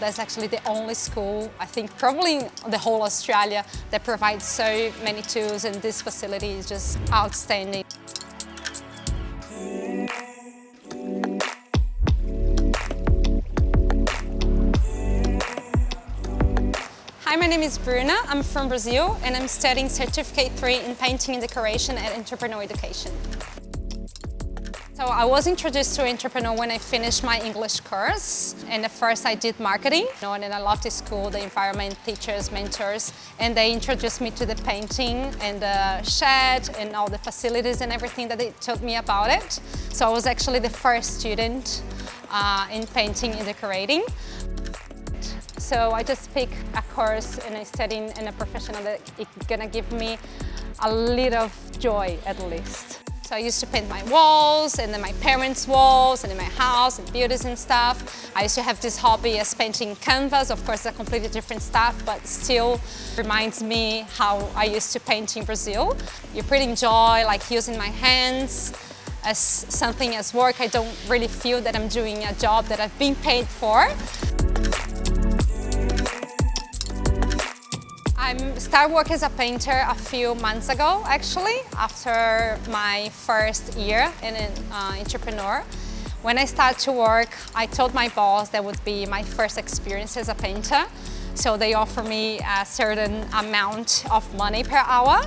That's actually the only school, I think probably in the whole Australia, that provides so many tools, and this facility is just outstanding. Hi, my name is Bruna. I'm from Brazil and I'm studying Certificate 3 in Painting and Decoration at Entrepreneur Education. So I was introduced to entrepreneur when I finished my English course, and at first I did marketing, and then I loved the school, the environment, teachers, mentors, and they introduced me to the painting and the shed and all the facilities and everything that they told me about it. So I was actually the first student in painting and decorating. So I just pick a course and I study in a professional that it's gonna give me a little of joy at least. So I used to paint my walls and then my parents' walls and in my house and buildings and stuff. I used to have this hobby as painting canvas. Of course, it's a completely different stuff, but still reminds me how I used to paint in Brazil. You pretty enjoy like using my hands as something as work. I don't really feel that I'm doing a job that I've been paid for. I started working as a painter a few months ago, actually, after my first year in an entrepreneur. When I started to work, I told my boss that would be my first experience as a painter. So they offered me a certain amount of money per hour.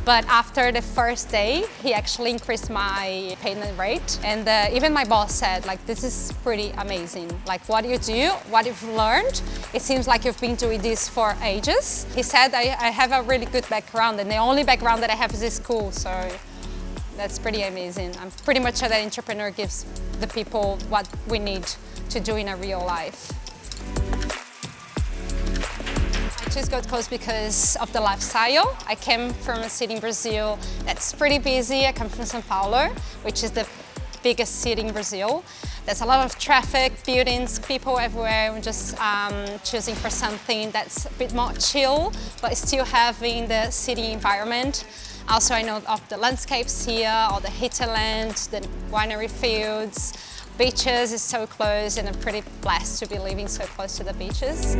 But after the first day, he actually increased my payment rate. And even my boss said, like, this is pretty amazing. Like, what you do, what you've learned, it seems like you've been doing this for ages. He said, I have a really good background, and the only background that I have is this school, so that's pretty amazing. I'm pretty much sure that entrepreneur gives the people what we need to do in a real life. I chose Gold Coast because of the lifestyle. I came from a city in Brazil that's pretty busy. I come from São Paulo, which is the biggest city in Brazil. There's a lot of traffic, buildings, people everywhere. I'm just choosing for something that's a bit more chill, but still having the city environment. Also, I know of the landscapes here, all the hinterland, the winery fields, beaches is so close, and I'm pretty blessed to be living so close to the beaches.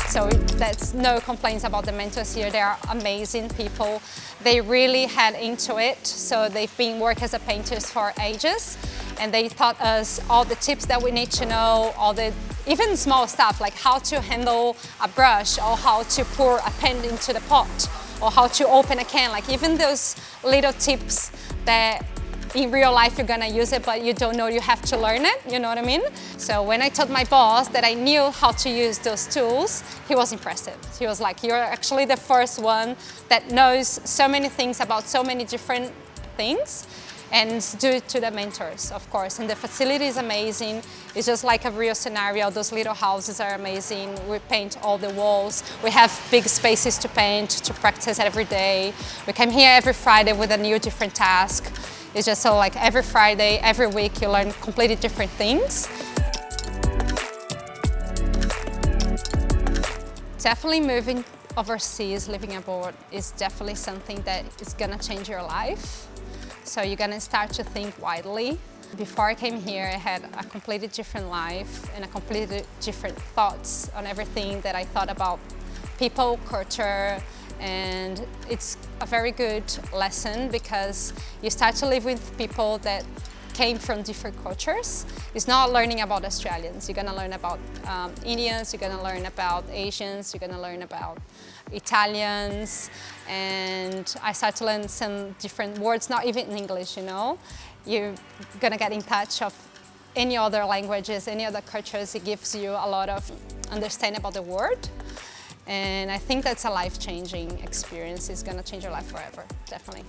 So that's no complaints about the mentors here. They are amazing people. They really had into it. So they've been working as a painters for ages, and they taught us all the tips that we need to know, all the even small stuff like how to handle a brush or how to pour a pen into the pot or how to open a can. Like even those little tips that in real life you're gonna use it, but you don't know you have to learn it, you know what I mean? So when I told my boss that I knew how to use those tools, he was impressed. He was like, you're actually the first one that knows so many things about so many different things, and due to the mentors, of course. And the facility is amazing. It's just like a real scenario. Those little houses are amazing. We paint all the walls. We have big spaces to paint, to practice every day. We come here every Friday with a new different task. It's just so like every Friday, every week, you learn completely different things. Definitely moving overseas, living abroad is definitely something that is gonna change your life. So you're gonna start to think widely. Before I came here, I had a completely different life and a completely different thoughts on everything that I thought about people, culture, and it's a very good lesson because you start to live with people that came from different cultures. It's not learning about Australians. You're gonna learn about Indians, you're gonna learn about Asians, you're gonna learn about Italians, and I started to learn some different words, not even in English, you know. You're gonna get in touch of any other languages, any other cultures. It gives you a lot of understanding about the world. And I think that's a life-changing experience. It's gonna change your life forever, definitely.